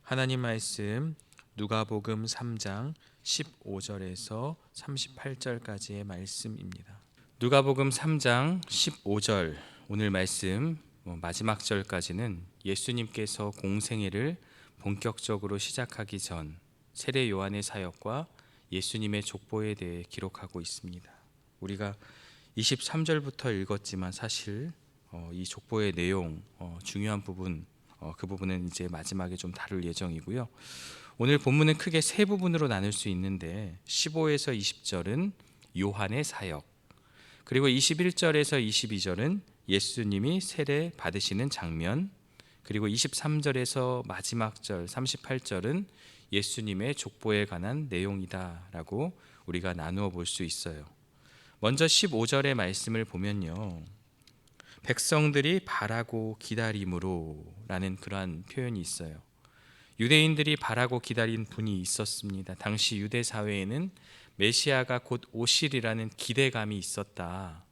하나님 말씀 누가복음 3장 15절에서 38절까지의 말씀입니다. 누가복음 3장 15절 오늘 말씀 마지막 절까지는 예수님께서 공생애를 본격적으로 시작하기 전 세례 요한의 사역과 예수님의 족보에 대해 기록하고 있습니다. 우리가 23절부터 읽었지만 사실 이 족보의 내용 중요한 부분 그 부분은 이제 마지막에 좀 다룰 예정이고요. 오늘 본문은 크게 세 부분으로 나눌 수 있는데 15에서 20절은 요한의 사역, 그리고 21절에서 22절은 예수님이 세례 받으시는 장면, 그리고 23절에서 마지막 절 38절은 예수님의 족보에 관한 내용이다라고 우리가 나누어 볼 수 있어요. 먼저 15절의 말씀을 보면요, 백성들이 바라고 기다림으로 라는 그러한 표현이 있어요. 유대인들이 바라고 기다린 분이 있었습니다. 당시 유대 사회에는 메시아가 곧 오시리라는 기대감이 있었다.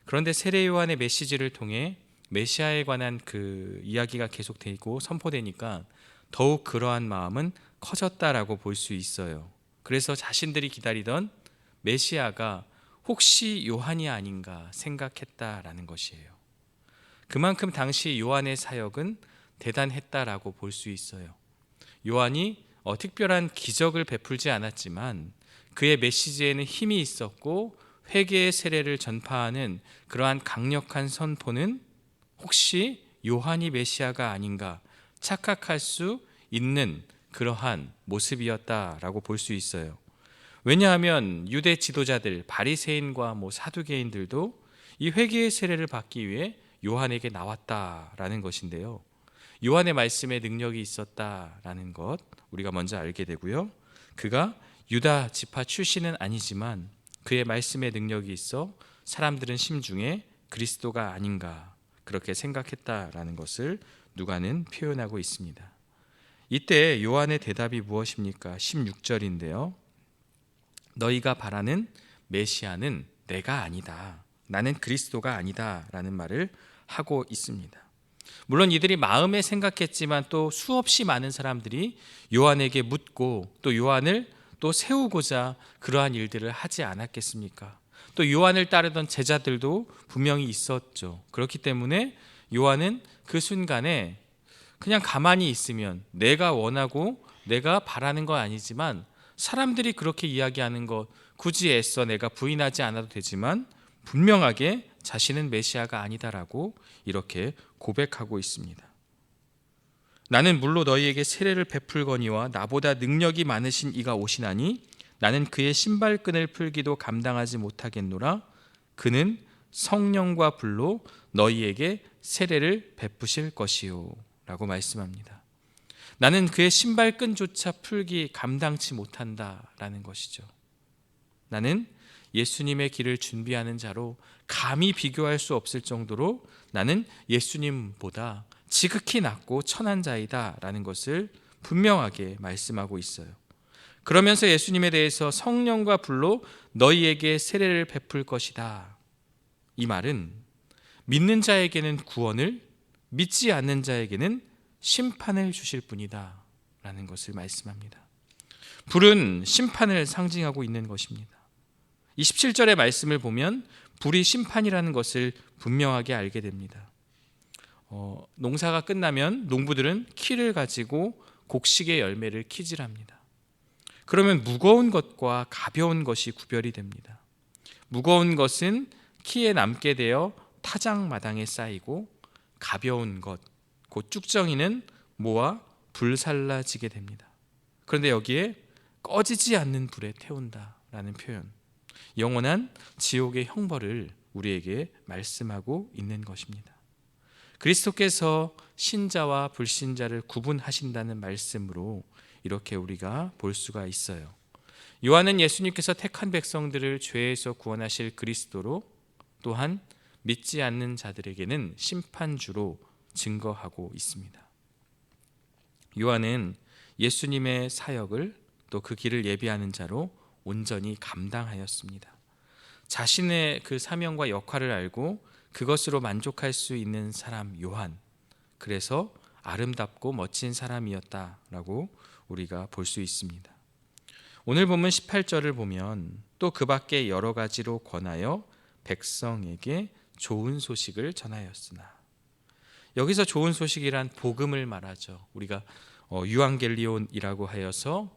그런데 세례 요한의 메시지를 통해 메시아에 관한 그 이야기가 계속되고 선포되니까 더욱 그러한 마음은 커졌다라고 볼 수 있어요. 그래서 자신들이 기다리던 메시아가 혹시 요한이 아닌가 생각했다라는 것이에요. 그만큼 당시 요한의 사역은 대단했다라고 볼 수 있어요. 요한이 특별한 기적을 베풀지 않았지만 그의 메시지에는 힘이 있었고 회개의 세례를 전파하는 그러한 강력한 선포는 혹시 요한이 메시아가 아닌가 착각할 수 있는 그러한 모습이었다라고 볼 수 있어요. 왜냐하면 유대 지도자들 바리새인과 사두개인들도 이 회개의 세례를 받기 위해 요한에게 나왔다라는 것인데요, 요한의 말씀에 능력이 있었다라는 것 우리가 먼저 알게 되고요, 그가 유다 지파 출신은 아니지만 그의 말씀에 능력이 있어 사람들은 심중에 그리스도가 아닌가 그렇게 생각했다라는 것을 누가는 표현하고 있습니다. 이때 요한의 대답이 무엇입니까? 16절인데요, 너희가 바라는 메시아는 내가 아니다, 나는 그리스도가 아니다 라는 말을 하고 있습니다. 물론 이들이 마음에 생각했지만 또 수없이 많은 사람들이 요한에게 묻고 또 요한을 또 세우고자 그러한 일들을 하지 않았겠습니까? 또 요한을 따르던 제자들도 분명히 있었죠. 그렇기 때문에 요한은 그 순간에 그냥 가만히 있으면 내가 원하고 내가 바라는 건 아니지만 사람들이 그렇게 이야기하는 것 굳이 애써 내가 부인하지 않아도 되지만 분명하게 자신은 메시아가 아니다라고 이렇게 고백하고 있습니다. 나는 물로 너희에게 세례를 베풀거니와 나보다 능력이 많으신 이가 오시나니 나는 그의 신발끈을 풀기도 감당하지 못하겠노라. 그는 성령과 불로 너희에게 세례를 베푸실 것이요 라고 말씀합니다. 나는 그의 신발끈조차 풀기 감당치 못한다라는 것이죠. 나는 예수님의 길을 준비하는 자로 감히 비교할 수 없을 정도로 나는 예수님보다 지극히 낮고 천한 자이다 라는 것을 분명하게 말씀하고 있어요. 그러면서 예수님에 대해서 성령과 불로 너희에게 세례를 베풀 것이다, 이 말은 믿는 자에게는 구원을, 믿지 않는 자에게는 심판을 주실 분이다 라는 것을 말씀합니다. 불은 심판을 상징하고 있는 것입니다. 27절의 말씀을 보면 불이 심판이라는 것을 분명하게 알게 됩니다. 농사가 끝나면 농부들은 키를 가지고 곡식의 열매를 키질합니다. 그러면 무거운 것과 가벼운 것이 구별이 됩니다. 무거운 것은 키에 남게 되어 타작마당에 쌓이고 가벼운 것, 곧 쭉정이는 모아 불살라지게 됩니다. 그런데 여기에 꺼지지 않는 불에 태운다라는 표현, 영원한 지옥의 형벌을 우리에게 말씀하고 있는 것입니다. 그리스도께서 신자와 불신자를 구분하신다는 말씀으로 이렇게 우리가 볼 수가 있어요. 요한은 예수님께서 택한 백성들을 죄에서 구원하실 그리스도로, 또한 믿지 않는 자들에게는 심판주로 증거하고 있습니다. 요한은 예수님의 사역을 또 그 길을 예비하는 자로 온전히 감당하였습니다. 자신의 그 사명과 역할을 알고 그것으로 만족할 수 있는 사람 요한, 그래서 아름답고 멋진 사람이었다라고 우리가 볼 수 있습니다. 오늘 본문 18절을 보면 또 그 밖에 여러 가지로 권하여 백성에게 좋은 소식을 전하였으나, 여기서 좋은 소식이란 복음을 말하죠. 우리가 유앙겔리온이라고 하여서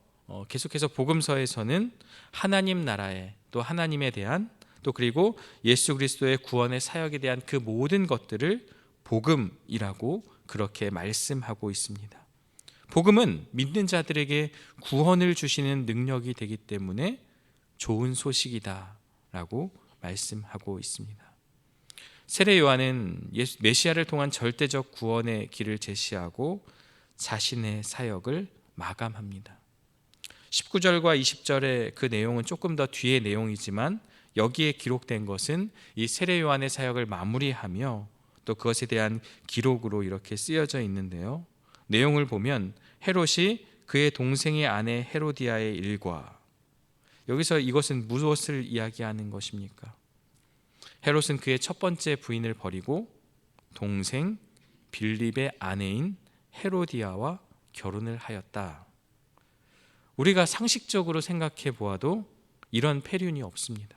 계속해서 복음서에서는 하나님 나라에, 또 하나님에 대한, 또 그리고 예수 그리스도의 구원의 사역에 대한 그 모든 것들을 복음이라고 그렇게 말씀하고 있습니다. 복음은 믿는 자들에게 구원을 주시는 능력이 되기 때문에 좋은 소식이다라고 말씀하고 있습니다. 세례 요한은 메시아를 통한 절대적 구원의 길을 제시하고 자신의 사역을 마감합니다. 19절과 20절의 그 내용은 조금 더 뒤의 내용이지만 여기에 기록된 것은 이 세례 요한의 사역을 마무리하며 또 그것에 대한 기록으로 이렇게 쓰여져 있는데요. 내용을 보면 헤롯이 그의 동생의 아내 헤로디아의 일과, 여기서 이것은 무엇을 이야기하는 것입니까? 헤롯은 그의 첫 번째 부인을 버리고 동생 빌립의 아내인 헤로디아와 결혼을 하였다. 우리가 상식적으로 생각해 보아도 이런 폐륜이 없습니다.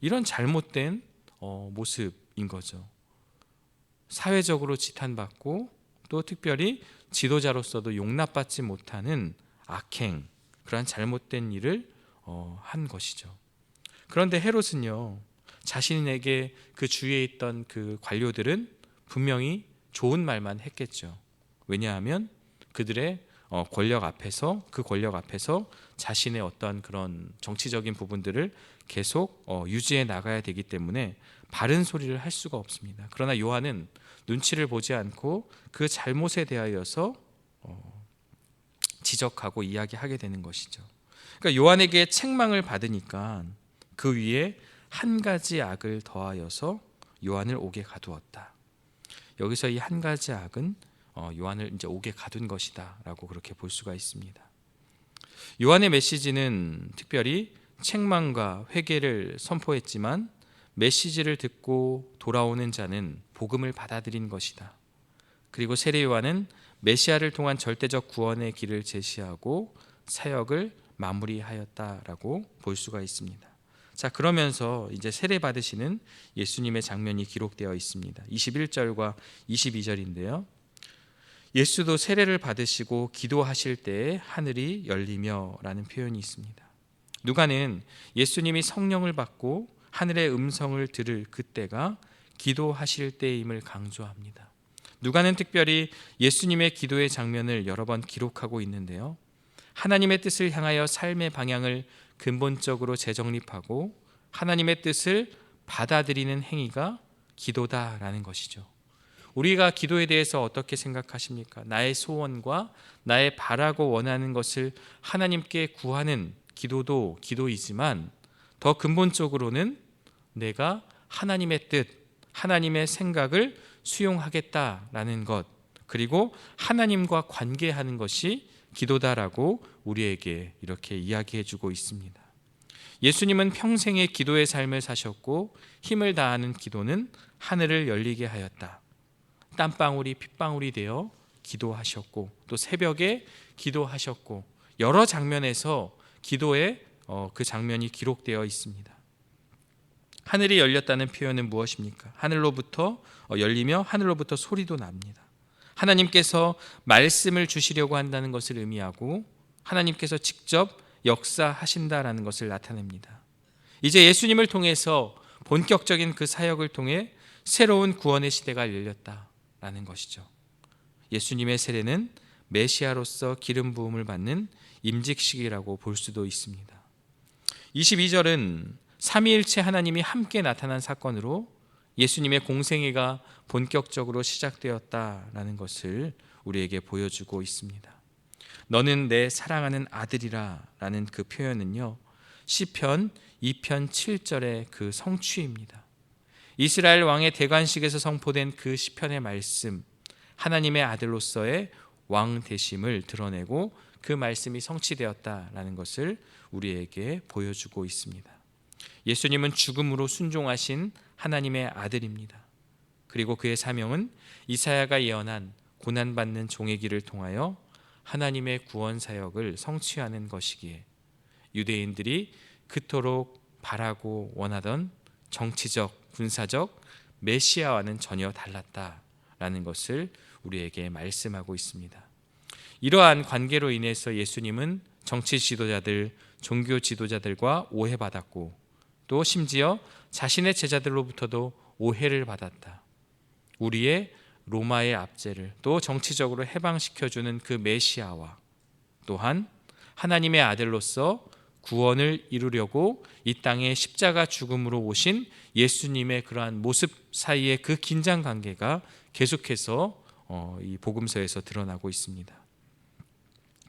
이런 잘못된 모습인 거죠. 사회적으로 지탄받고 또 특별히 지도자로서도 용납받지 못하는 악행, 그러한 잘못된 일을 한 것이죠. 그런데 헤롯은요, 자신에게 그 주위에 있던 그 관료들은 분명히 좋은 말만 했겠죠. 왜냐하면 그들의 권력 앞에서, 그 권력 앞에서 자신의 어떠한 그런 정치적인 부분들을 계속 유지해 나가야 되기 때문에 바른 소리를 할 수가 없습니다. 그러나 요한은 눈치를 보지 않고 그 잘못에 대하여서 지적하고 이야기하게 되는 것이죠. 그러니까 요한에게 책망을 받으니까 그 위에 한 가지 악을 더하여서 요한을 옥에 가두었다. 여기서 이 한 가지 악은 요한을 이제 옥에 가둔 것이다라고 그렇게 볼 수가 있습니다. 요한의 메시지는 특별히 책망과 회개를 선포했지만 메시지를 듣고 돌아오는 자는 복음을 받아들인 것이다. 그리고 세례 요한은 메시아를 통한 절대적 구원의 길을 제시하고 사역을 마무리하였다라고 볼 수가 있습니다. 자, 그러면서 이제 세례 받으시는 예수님의 장면이 기록되어 있습니다. 21절과 22절인데요. 예수도 세례를 받으시고 기도하실 때에 하늘이 열리며 라는 표현이 있습니다. 누가는 예수님이 성령을 받고 하늘의 음성을 들을 그때가 기도하실 때임을 강조합니다. 누가는 특별히 예수님의 기도의 장면을 여러 번 기록하고 있는데요. 하나님의 뜻을 향하여 삶의 방향을 근본적으로 재정립하고 하나님의 뜻을 받아들이는 행위가 기도다라는 것이죠. 우리가 기도에 대해서 어떻게 생각하십니까? 나의 소원과 나의 바라고 원하는 것을 하나님께 구하는 기도도 기도이지만 더 근본적으로는 내가 하나님의 뜻, 하나님의 생각을 수용하겠다라는 것, 그리고 하나님과 관계하는 것이 기도다라고 우리에게 이렇게 이야기해 주고 있습니다. 예수님은 평생의 기도의 삶을 사셨고 힘을 다하는 기도는 하늘을 열리게 하였다. 땀방울이 핏방울이 되어 기도하셨고 또 새벽에 기도하셨고 여러 장면에서 기도의 그 장면이 기록되어 있습니다. 하늘이 열렸다는 표현은 무엇입니까? 하늘로부터 열리며 하늘로부터 소리도 납니다. 하나님께서 말씀을 주시려고 한다는 것을 의미하고 하나님께서 직접 역사하신다라는 것을 나타냅니다. 이제 예수님을 통해서 본격적인 그 사역을 통해 새로운 구원의 시대가 열렸다라는 것이죠. 예수님의 세례는 메시아로서 기름 부음을 받는 임직식이라고 볼 수도 있습니다. 22절은 삼위일체 하나님이 함께 나타난 사건으로 예수님의 공생애가 본격적으로 시작되었다라는 것을 우리에게 보여주고 있습니다. 너는 내 사랑하는 아들이라 라는 그 표현은요, 시편 2편 7절의 그 성취입니다. 이스라엘 왕의 대관식에서 선포된 그 시편의 말씀, 하나님의 아들로서의 왕 되심을 드러내고 그 말씀이 성취되었다라는 것을 우리에게 보여주고 있습니다. 예수님은 죽음으로 순종하신 하나님의 아들입니다. 그리고 그의 사명은 이사야가 예언한 고난받는 종의 길을 통하여 하나님의 구원 사역을 성취하는 것이기에 유대인들이 그토록 바라고 원하던 정치적, 군사적 메시아와는 전혀 달랐다라는 것을 우리에게 말씀하고 있습니다. 이러한 관계로 인해서 예수님은 정치 지도자들, 종교 지도자들과 오해받았고 또 심지어 자신의 제자들로부터도 오해를 받았다. 우리의 로마의 압제를 또 정치적으로 해방시켜주는 그 메시아와 또한 하나님의 아들로서 구원을 이루려고 이 땅에 십자가 죽음으로 오신 예수님의 그러한 모습 사이의 그 긴장 관계가 계속해서 이 복음서에서 드러나고 있습니다.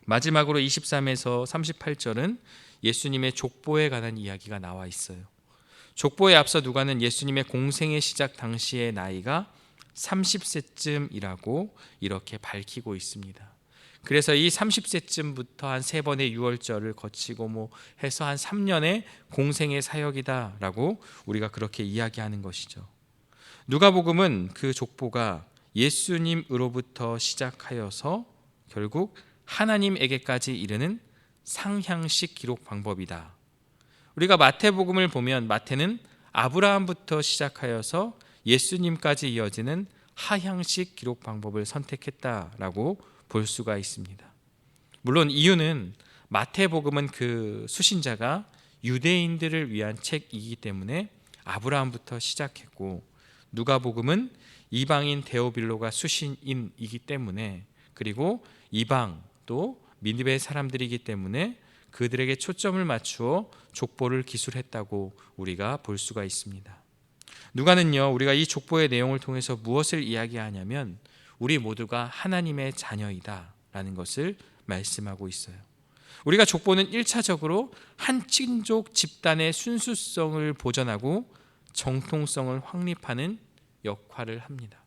마지막으로 23에서 38절은 예수님의 족보에 관한 이야기가 나와 있어요. 족보에 앞서 누가는 예수님의 공생의 시작 당시의 나이가 30세쯤이라고 이렇게 밝히고 있습니다. 그래서 이 30세쯤부터 한 3번의 유월절을 거치고 해서 한 3년의 공생의 사역이다라고 우리가 그렇게 이야기하는 것이죠. 누가복음은 그 족보가 예수님으로부터 시작하여서 결국 하나님에게까지 이르는 상향식 기록 방법이다. 우리가 마태복음을 보면 마태는 아브라함부터 시작하여서 예수님까지 이어지는 하향식 기록 방법을 선택했다라고 볼 수가 있습니다. 물론 이유는 마태복음은 그 수신자가 유대인들을 위한 책이기 때문에 아브라함부터 시작했고 누가복음은 이방인 데오빌로가 수신인이기 때문에 그리고 이방 또 니느웨 사람들이기 때문에 그들에게 초점을 맞추어 족보를 기술했다고 우리가 볼 수가 있습니다. 누가는요, 우리가 이 족보의 내용을 통해서 무엇을 이야기하냐면 우리 모두가 하나님의 자녀이다 라는 것을 말씀하고 있어요. 우리가 족보는 1차적으로 한 친족 집단의 순수성을 보존하고 정통성을 확립하는 역할을 합니다.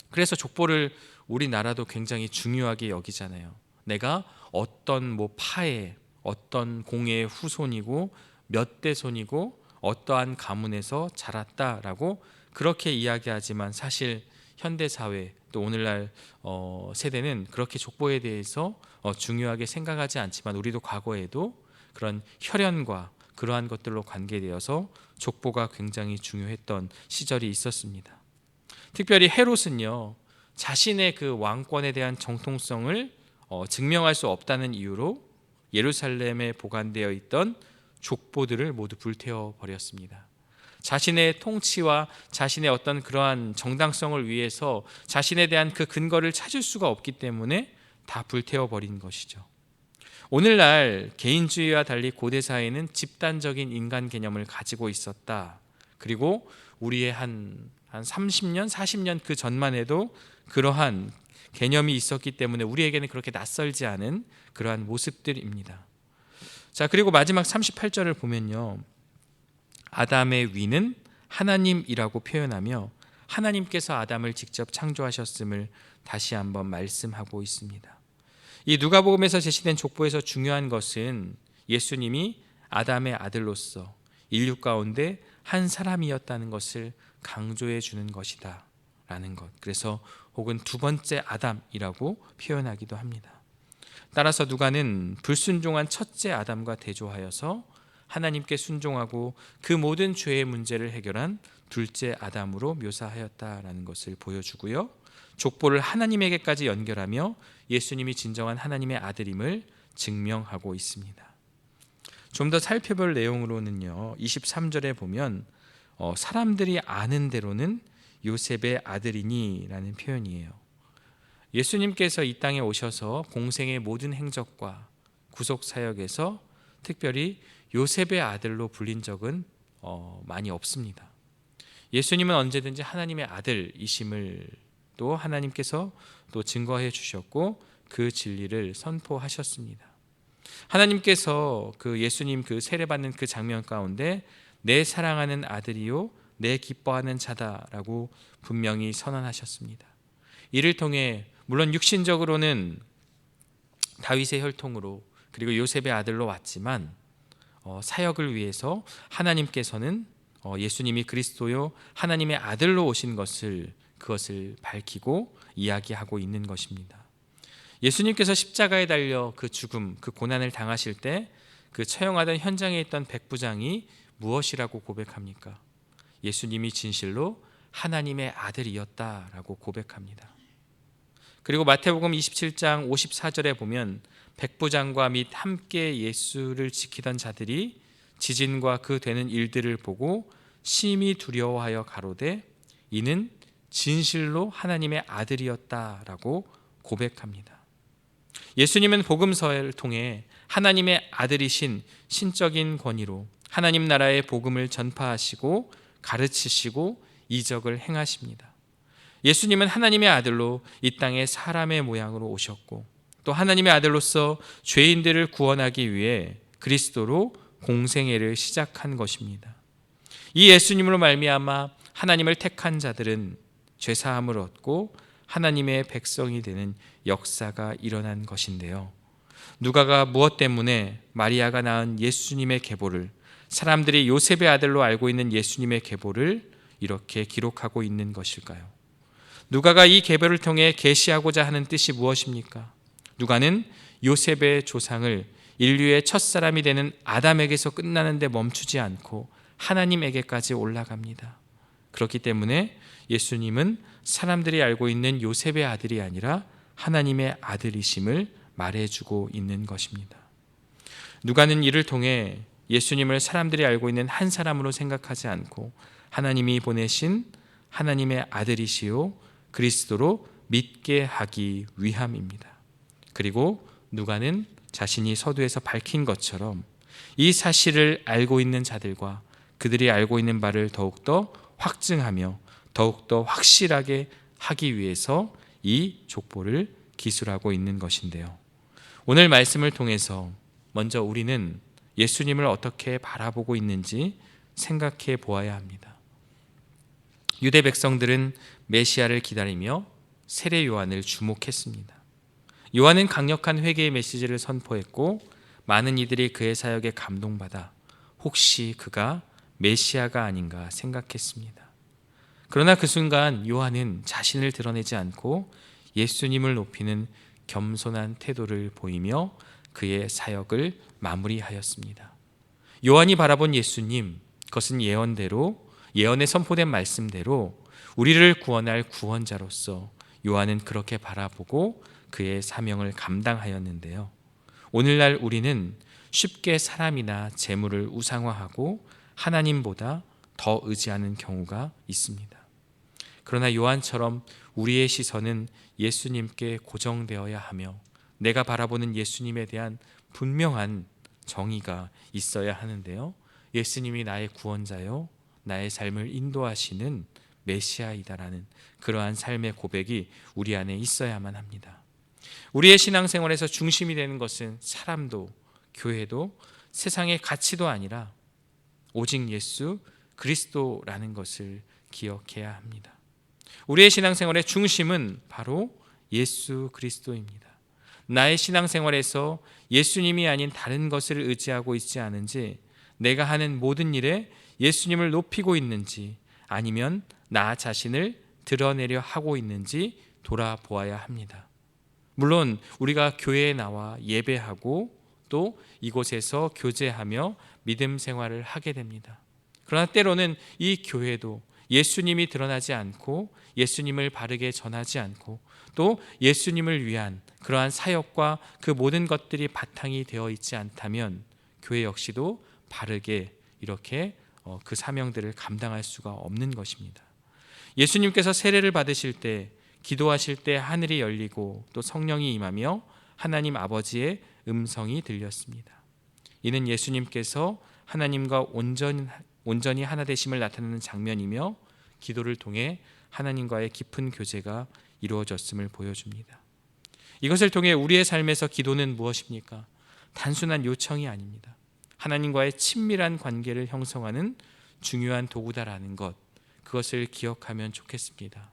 그래서 족보를 우리나라도 굉장히 중요하게 여기잖아요. 내가 어떤 파의 어떤 공의 후손이고 몇 대손이고 어떠한 가문에서 자랐다라고 그렇게 이야기하지만 사실 현대사회 또 오늘날 세대는 그렇게 족보에 대해서 중요하게 생각하지 않지만 우리도 과거에도 그런 혈연과 그러한 것들로 관계되어서 족보가 굉장히 중요했던 시절이 있었습니다. 특별히 헤롯은요, 자신의 그 왕권에 대한 정통성을 증명할 수 없다는 이유로 예루살렘에 보관되어 있던 족보들을 모두 불태워 버렸습니다. 자신의 통치와 자신의 어떤 그러한 정당성을 위해서 자신에 대한 그 근거를 찾을 수가 없기 때문에 다 불태워 버린 것이죠. 오늘날 개인주의와 달리 고대 사회는 집단적인 인간 개념을 가지고 있었다. 그리고 우리의 한 30년, 40년 그 전만 해도 그러한 개념이 있었기 때문에 우리에게는 그렇게 낯설지 않은 그러한 모습들입니다. 자, 그리고 마지막 38절을 보면요, 아담의 위는 하나님이라고 표현하며 하나님께서 아담을 직접 창조하셨음을 다시 한번 말씀하고 있습니다. 이 누가복음에서 제시된 족보에서 중요한 것은 예수님이 아담의 아들로서 인류 가운데 한 사람이었다는 것을 강조해 주는 것이다 라는 것. 그래서 혹은 두 번째 아담이라고 표현하기도 합니다. 따라서 누가는 불순종한 첫째 아담과 대조하여서 하나님께 순종하고 그 모든 죄의 문제를 해결한 둘째 아담으로 묘사하였다라는 것을 보여주고요, 족보를 하나님에게까지 연결하며 예수님이 진정한 하나님의 아들임을 증명하고 있습니다. 좀 더 살펴볼 내용으로는요, 23절에 보면 사람들이 아는 대로는 요셉의 아들이니 라는 표현이에요. 예수님께서 이 땅에 오셔서 공생의 모든 행적과 구속사역에서 특별히 요셉의 아들로 불린 적은 많이 없습니다. 예수님은 언제든지 하나님의 아들이심을 또 하나님께서 또 증거해 주셨고 그 진리를 선포하셨습니다. 하나님께서 그 예수님 그 세례받는 그 장면 가운데 내 사랑하는 아들이요 내 기뻐하는 자다라고 분명히 선언하셨습니다. 이를 통해 물론 육신적으로는 다윗의 혈통으로 그리고 요셉의 아들로 왔지만 사역을 위해서 하나님께서는 예수님이 그리스도요 하나님의 아들로 오신 것을 그것을 밝히고 이야기하고 있는 것입니다. 예수님께서 십자가에 달려 그 죽음, 그 고난을 당하실 때 그 처형하던 현장에 있던 백부장이 무엇이라고 고백합니까? 예수님이 진실로 하나님의 아들이었다라고 고백합니다. 그리고 마태복음 27장 54절에 보면 백부장과 및 함께 예수를 지키던 자들이 지진과 그 되는 일들을 보고 심히 두려워하여 가로되 이는 진실로 하나님의 아들이었다라고 고백합니다. 예수님은 복음서를 통해 하나님의 아들이신 신적인 권위로 하나님 나라의 복음을 전파하시고 가르치시고 이적을 행하십니다. 예수님은 하나님의 아들로 이 땅에 사람의 모양으로 오셨고 또 하나님의 아들로서 죄인들을 구원하기 위해 그리스도로 공생애를 시작한 것입니다. 이 예수님으로 말미암아 하나님을 택한 자들은 죄사함을 얻고 하나님의 백성이 되는 역사가 일어난 것인데요. 누가가 무엇 때문에 마리아가 낳은 예수님의 계보를, 사람들이 요셉의 아들로 알고 있는 예수님의 계보를 이렇게 기록하고 있는 것일까요? 누가가 이 계보를 통해 계시하고자 하는 뜻이 무엇입니까? 누가는 요셉의 조상을 인류의 첫사람이 되는 아담에게서 끝나는데 멈추지 않고 하나님에게까지 올라갑니다. 그렇기 때문에 예수님은 사람들이 알고 있는 요셉의 아들이 아니라 하나님의 아들이심을 말해주고 있는 것입니다. 누가는 이를 통해 예수님을 사람들이 알고 있는 한 사람으로 생각하지 않고 하나님이 보내신 하나님의 아들이시요 그리스도로 믿게 하기 위함입니다. 그리고 누가는 자신이 서두에서 밝힌 것처럼 이 사실을 알고 있는 자들과 그들이 알고 있는 바를 더욱더 확증하며 더욱더 확실하게 하기 위해서 이 족보를 기술하고 있는 것인데요. 오늘 말씀을 통해서 먼저 우리는 예수님을 어떻게 바라보고 있는지 생각해 보아야 합니다. 유대 백성들은 메시아를 기다리며 세례 요한을 주목했습니다. 요한은 강력한 회개의 메시지를 선포했고 많은 이들이 그의 사역에 감동받아 혹시 그가 메시아가 아닌가 생각했습니다. 그러나 그 순간 요한은 자신을 드러내지 않고 예수님을 높이는 겸손한 태도를 보이며 그의 사역을 마무리하였습니다. 요한이 바라본 예수님, 그것은 예언에 선포된 말씀대로 우리를 구원할 구원자로서 요한은 그렇게 바라보고 그의 사명을 감당하였는데요. 오늘날 우리는 쉽게 사람이나 재물을 우상화하고 하나님보다 더 의지하는 경우가 있습니다. 그러나 요한처럼 우리의 시선은 예수님께 고정되어야 하며 내가 바라보는 예수님에 대한 분명한 정의가 있어야 하는데요. 예수님이 나의 구원자요, 나의 삶을 인도하시는 메시아이다라는 그러한 삶의 고백이 우리 안에 있어야만 합니다. 우리의 신앙생활에서 중심이 되는 것은 사람도 교회도 세상의 가치도 아니라 오직 예수 그리스도라는 것을 기억해야 합니다. 우리의 신앙생활의 중심은 바로 예수 그리스도입니다. 나의 신앙생활에서 예수님이 아닌 다른 것을 의지하고 있지 않은지, 내가 하는 모든 일에 예수님을 높이고 있는지 아니면 나 자신을 드러내려 하고 있는지 돌아보아야 합니다. 물론 우리가 교회에 나와 예배하고 또 이곳에서 교제하며 믿음 생활을 하게 됩니다. 그러나 때로는 이 교회도 예수님이 드러나지 않고 예수님을 바르게 전하지 않고 또 예수님을 위한 그러한 사역과 그 모든 것들이 바탕이 되어 있지 않다면 교회 역시도 바르게 이렇게 그 사명들을 감당할 수가 없는 것입니다. 예수님께서 세례를 받으실 때, 기도하실 때 하늘이 열리고 또 성령이 임하며 하나님 아버지의 음성이 들렸습니다. 이는 예수님께서 하나님과 온전히 하나 되심을 나타내는 장면이며 기도를 통해 하나님과의 깊은 교제가 이루어졌음을 보여줍니다. 이것을 통해 우리의 삶에서 기도는 무엇입니까? 단순한 요청이 아닙니다. 하나님과의 친밀한 관계를 형성하는 중요한 도구다라는 것, 그것을 기억하면 좋겠습니다.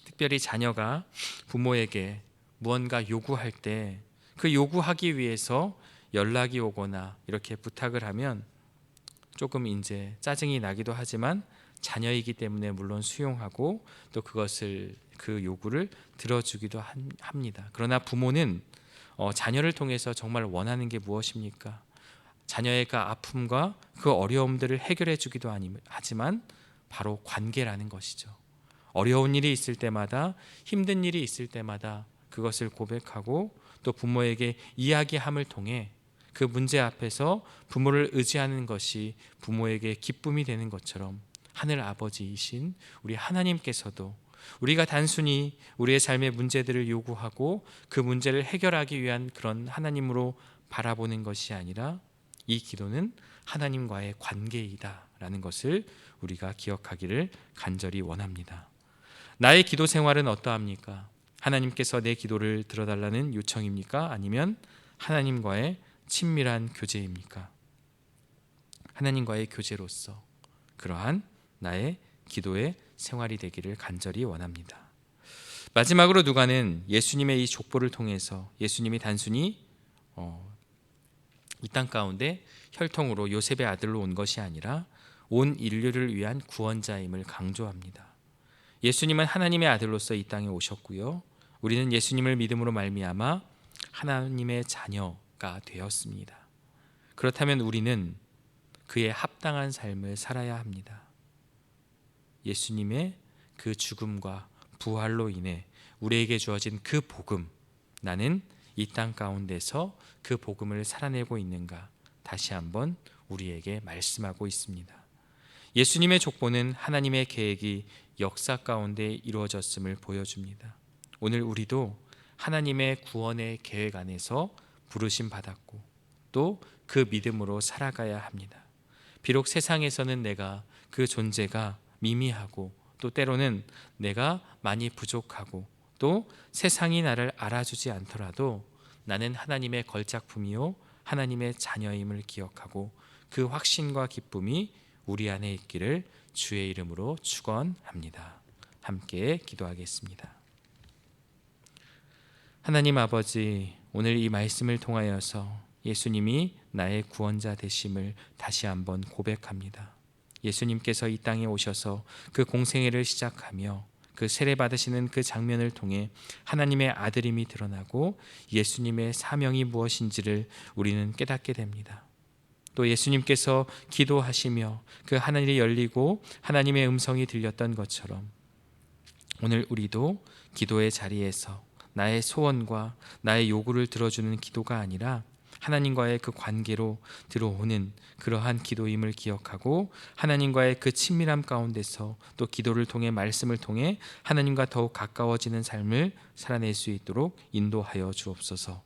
특별히 자녀가 부모에게 무언가 요구할 때 그 요구하기 위해서 연락이 오거나 이렇게 부탁을 하면 조금 이제 짜증이 나기도 하지만 자녀이기 때문에 물론 수용하고 또 그것을 그 요구를 들어주기도 합니다. 그러나 부모는 자녀를 통해서 정말 원하는 게 무엇입니까? 자녀의 그 아픔과 그 어려움들을 해결해 주기도 하지만 바로 관계라는 것이죠. 어려운 일이 있을 때마다, 힘든 일이 있을 때마다 그것을 고백하고 또 부모에게 이야기함을 통해 그 문제 앞에서 부모를 의지하는 것이 부모에게 기쁨이 되는 것처럼, 하늘 아버지이신 우리 하나님께서도 우리가 단순히 우리의 삶의 문제들을 요구하고 그 문제를 해결하기 위한 그런 하나님으로 바라보는 것이 아니라 이 기도는 하나님과의 관계이다라는 것을 우리가 기억하기를 간절히 원합니다. 나의 기도 생활은 어떠합니까? 하나님께서 내 기도를 들어달라는 요청입니까? 아니면 하나님과의 친밀한 교제입니까? 하나님과의 교제로서 그러한 나의 기도의 생활이 되기를 간절히 원합니다. 마지막으로 누가는 예수님의 이 족보를 통해서 예수님이 단순히 이 땅 가운데 혈통으로 요셉의 아들로 온 것이 아니라 온 인류를 위한 구원자임을 강조합니다. 예수님은 하나님의 아들로서 이 땅에 오셨고요. 우리는 예수님을 믿음으로 말미암아 하나님의 자녀가 되었습니다. 그렇다면 우리는 그에 합당한 삶을 살아야 합니다. 예수님의 그 죽음과 부활로 인해 우리에게 주어진 그 복음, 나는 이 땅 가운데서 그 복음을 살아내고 있는가 다시 한번 우리에게 말씀하고 있습니다. 예수님의 족보는 하나님의 계획이 역사 가운데 이루어졌음을 보여줍니다. 오늘 우리도 하나님의 구원의 계획 안에서 부르심 받았고 또 그 믿음으로 살아가야 합니다. 비록 세상에서는 내가 그 존재가 미미하고 또 때로는 내가 많이 부족하고 또 세상이 나를 알아주지 않더라도 나는 하나님의 걸작품이요 하나님의 자녀임을 기억하고 그 확신과 기쁨이 우리 안에 있기를 주의 이름으로 축원합니다. 함께 기도하겠습니다. 하나님 아버지, 오늘 이 말씀을 통하여서 예수님이 나의 구원자 되심을 다시 한번 고백합니다. 예수님께서 이 땅에 오셔서 그 공생애를 시작하며 그 세례 받으시는 그 장면을 통해 하나님의 아들임이 드러나고 예수님의 사명이 무엇인지를 우리는 깨닫게 됩니다. 또 예수님께서 기도하시며 그 하늘이 열리고 하나님의 음성이 들렸던 것처럼 오늘 우리도 기도의 자리에서 나의 소원과 나의 요구를 들어주는 기도가 아니라 하나님과의 그 관계로 들어오는 그러한 기도임을 기억하고 하나님과의 그 친밀함 가운데서 또 기도를 통해 말씀을 통해 하나님과 더욱 가까워지는 삶을 살아낼 수 있도록 인도하여 주옵소서.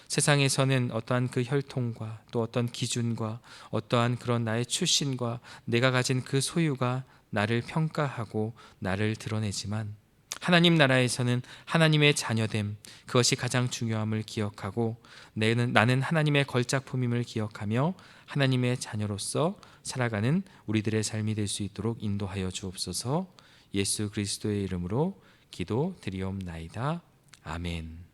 세상에서는 어떠한 그 혈통과 또 어떤 기준과 어떠한 그런 나의 출신과 내가 가진 그 소유가 나를 평가하고 나를 드러내지만 하나님 나라에서는 하나님의 자녀됨, 그것이 가장 중요함을 기억하고 나는 하나님의 걸작품임을 기억하며 하나님의 자녀로서 살아가는 우리들의 삶이 될 수 있도록 인도하여 주옵소서. 예수 그리스도의 이름으로 기도드리옵나이다. 아멘.